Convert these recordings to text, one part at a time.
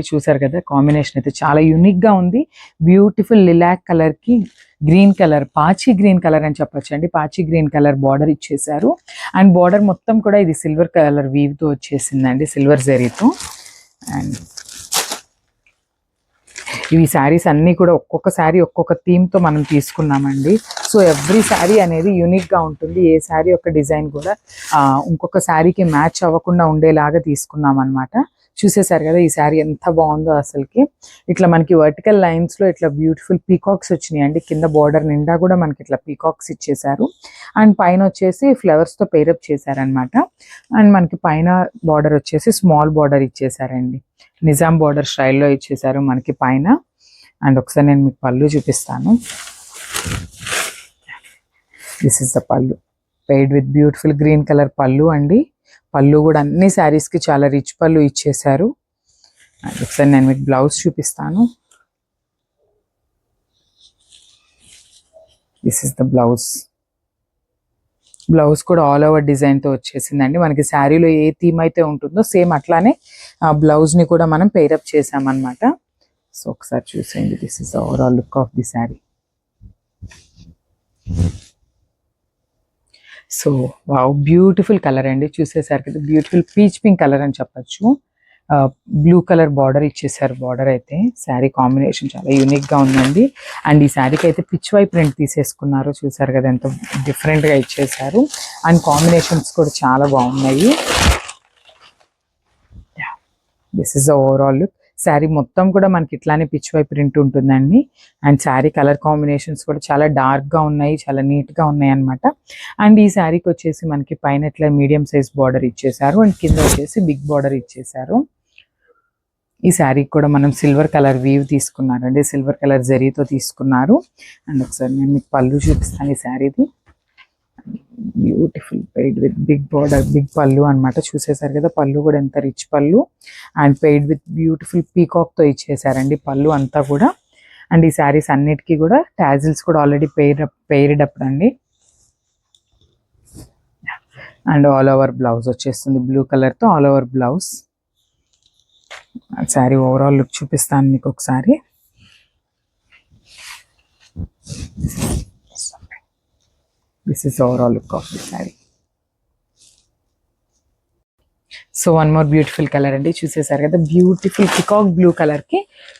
అండి. చూసారు కదా కాంబినేషన్ అయితే చాలా యూనిక్ గా ఉంది. బ్యూటిఫుల్ లిలాక్ కలర్ కి గ్రీన్ కలర్, పాచి గ్రీన్ కలర్ అని చెప్పొచ్చు అండి. పాచి గ్రీన్ కలర్ బార్డర్ ఇచ్చేసారు. అండ్ బార్డర్ మొత్తం కూడా ఇది సిల్వర్ కలర్ వీవ్ తో వచ్చేసిందండి, సిల్వర్ జరీతో. అండ్ ఇవి శారీస్ అన్నీ కూడా ఒక్కొక్క శారీ ఒక్కొక్క థీమ్తో మనం తీసుకున్నామండి. సో ఎవ్రీ శారీ అనేది యూనిక్గా ఉంటుంది. ఏ శారీ యొక్క డిజైన్ కూడా ఇంకొక శారీకి మ్యాచ్ అవ్వకుండా ఉండేలాగా తీసుకున్నాం అనమాట. చూసేసారు కదా ఈ శారీ ఎంత బాగుందో అసలుకి. ఇట్లా మనకి వర్టికల్ లైన్స్లో ఇట్లా బ్యూటిఫుల్ పీకాక్స్ వచ్చినాయి అండి. కింద బార్డర్ నిండా కూడా మనకి ఇట్లా పీకాక్స్ ఇచ్చేసారు. అండ్ పైన వచ్చేసి ఫ్లవర్స్తో పేరప్ చేశారనమాట. అండ్ మనకి పైన బార్డర్ వచ్చేసి స్మాల్ బార్డర్ ఇచ్చేసారండి. నిజాం బార్డర్ స్టైల్లో ఇచ్చేసారు మనకి పైన. అండ్ ఒకసారి నేను మీకు పళ్ళు చూపిస్తాను. దిస్ ఇస్ ద పళ్ళు, paid with beautiful green colour పళ్ళు అండి. పళ్ళు కూడా అన్ని శారీస్కి చాలా రిచ్ పళ్ళు ఇచ్చేసారు. అండ్ ఒకసారి నేను మీకు బ్లౌజ్ చూపిస్తాను. This is the blouse. Blouse కూడా ఆల్ ఓవర్ డిజైన్తో వచ్చేసిందండి. మనకి శారీలో ఏ థీమ్ అయితే ఉంటుందో సేమ్ అట్లానే ఆ బ్లౌజ్ని కూడా మనం పేరప్ చేసామన్నమాట. సో ఒకసారి చూసేయండి. This is overall look of the sari. So wow, beautiful colour అండి. చూసేసరికి కదా బ్యూటిఫుల్ పీచ్ పింక్ కలర్ అని చెప్పచ్చు. బ్లూ కలర్ బార్డర్ ఇచ్చేసారు. బార్డర్ అయితే శారీ కాంబినేషన్ చాలా యూనిక్గా ఉందండి. అండ్ ఈ శారీకి అయితే పిచ్ వై ప్రింట్ తీసేసుకున్నారు. చూసారు కదా ఎంత డిఫరెంట్గా ఇచ్చేసారు. అండ్ కాంబినేషన్స్ కూడా చాలా బాగున్నాయి. This is the overall look. Sari మొత్తం కూడా మనకి ఇట్లానే పిచ్ వై ప్రింట్ ఉంటుందండి. అండ్ శారీ కలర్ కాంబినేషన్స్ కూడా చాలా డార్క్గా ఉన్నాయి, చాలా నీట్గా ఉన్నాయి అనమాట. అండ్ ఈ శారీకి వచ్చేసి మనకి పైన ఇట్లా మీడియం సైజ్ బార్డర్ ఇచ్చేసారు. అండ్ కింద వచ్చేసి బిగ్ బార్డర్ ఇచ్చేసారు. ఈ శారీకి కూడా మనం సిల్వర్ కలర్ వీవ్ తీసుకున్నారండి, సిల్వర్ కలర్ జరీతో తీసుకున్నారు. అండ్ ఒకసారి నేను మీకు పళ్ళు చూపిస్తాను ఈ శారీది. Beautiful paired with big border, big పళ్ళు అనమాట. చూసేసారు కదా పళ్ళు కూడా ఎంత రిచ్ పళ్ళు. అండ్ పెయిడ్ విత్ బ్యూటిఫుల్ పీకాక్తో ఇచ్చేసారండి పళ్ళు అంతా కూడా. అండ్ ఈ శారీస్ అన్నిటికీ కూడా టాజిల్స్ కూడా ఆల్రెడీ పెయిర్డ్ అప్ అండి. అండ్ ఆల్ ఓవర్ బ్లౌజ్ వచ్చేస్తుంది బ్లూ కలర్తో all over blouse. Sari overall look చూపిస్తాను మీకు ఒకసారి. This is overall look of the sari. So one more beautiful colour అండి. చూసేసారు కదా బ్యూటిఫుల్ పికాక్ బ్లూ కలర్కి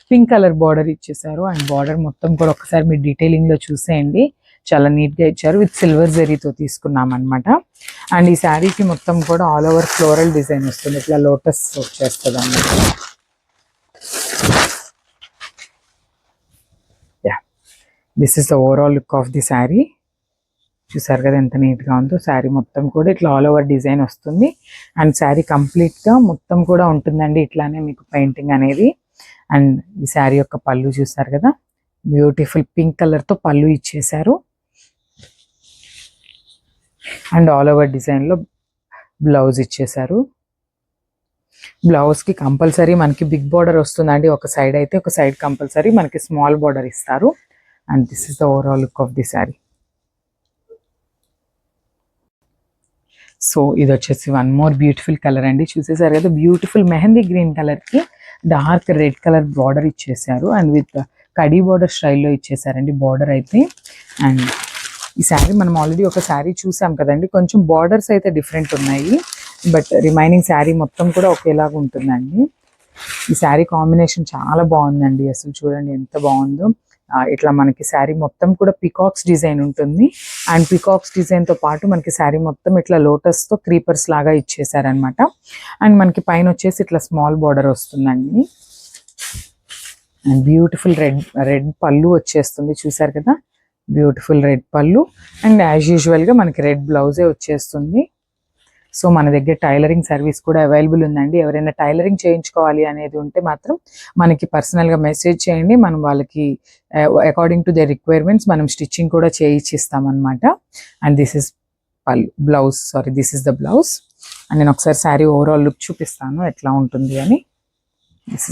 పింక్ కలర్ బార్డర్ ఇచ్చేసారు. అండ్ బార్డర్ మొత్తం కూడా ఒకసారి మీరు డీటెయిలింగ్లో చూసేయండి, చాలా నీట్గా ఇచ్చారు. విత్ సిల్వర్ జరీతో తీసుకున్నాం అనమాట. అండ్ ఈ శారీకి మొత్తం కూడా ఆల్ ఓవర్ ఫ్లోరల్ డిజైన్ వస్తుంది. ఇట్లా లోటస్ వచ్చేస్తుంది అన్నమాట. Yeah, this is the overall look of the sari. చూసారు కదా ఎంత నీట్గా ఉందో. శారీ మొత్తం కూడా ఇట్లా ఆల్ ఓవర్ డిజైన్ వస్తుంది. అండ్ శారీ కంప్లీట్గా మొత్తం కూడా ఉంటుందండి ఇట్లానే మీకు పెయింటింగ్ అనేది. అండ్ ఈ శారీ యొక్క పళ్ళు చూసారు కదా బ్యూటిఫుల్ పింక్ కలర్తో పళ్ళు ఇచ్చేసారు. అండ్ ఆల్ ఓవర్ డిజైన్లో బ్లౌజ్ ఇచ్చేసారు. బ్లౌజ్కి కంపల్సరీ మనకి బిగ్ బార్డర్ వస్తుందండి. ఒక సైడ్ అయితే ఒక సైడ్ కంపల్సరీ మనకి స్మాల్ బార్డర్ ఇస్తారు. And this is the overall look of the sari. So ఇది వచ్చేసి వన్ మోర్ బ్యూటిఫుల్ కలర్ అండి. చూసేసారు కదా బ్యూటిఫుల్ మెహందీ గ్రీన్ కలర్కి డార్క్ రెడ్ కలర్ బార్డర్ ఇచ్చేసారు. అండ్ విత్ కడీ బార్డర్ స్టైల్లో ఇచ్చేసారండి బార్డర్ అయితే. అండ్ ఈ శారీ మనం ఆల్రెడీ ఒక శారీ చూసాం కదండి, కొంచెం బార్డర్స్ అయితే డిఫరెంట్ ఉన్నాయి. బట్ రిమైనింగ్ శారీ మొత్తం కూడా ఒకేలాగా ఉంటుందండి. ఈ శారీ కాంబినేషన్ చాలా బాగుందండి. అసలు చూడండి ఎంత బాగుందో. ఇట్లా మనకి శారీ మొత్తం కూడా పికాక్స్ డిజైన్ ఉంటుంది. అండ్ పికాక్స్ డిజైన్తో పాటు మనకి శారీ మొత్తం ఇట్లా లోటస్తో క్రీపర్స్ లాగా ఇచ్చేసారనమాట. అండ్ మనకి పైన వచ్చేసి ఇట్లా స్మాల్ బార్డర్ వస్తుందండి. అండ్ బ్యూటిఫుల్ రెడ్ పళ్ళు వచ్చేస్తుంది. చూసారు కదా బ్యూటిఫుల్ రెడ్ పళ్ళు. అండ్ యాజ్ యూజువల్గా మనకి రెడ్ బ్లౌజే వచ్చేస్తుంది. సో మన దగ్గర టైలరింగ్ సర్వీస్ కూడా అవైలబుల్ ఉందండి. ఎవరైనా టైలరింగ్ చేయించుకోవాలి అనేది ఉంటే మాత్రం మనకి పర్సనల్గా మెసేజ్ చేయండి. మనం వాళ్ళకి అకార్డింగ్ టు ద రిక్వైర్మెంట్స్ మనం స్టిచ్చింగ్ కూడా చేయించిస్తామన్నమాట. And this is this is the blouse. And నేను ఒకసారి శారీ ఓవరాల్ లుక్ చూపిస్తాను ఎట్లా ఉంటుంది అని. This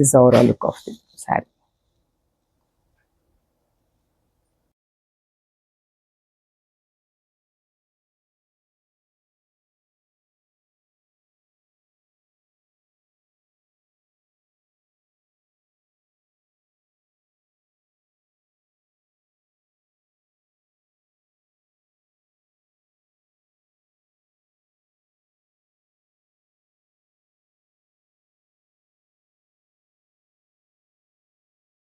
is overall look of the sari.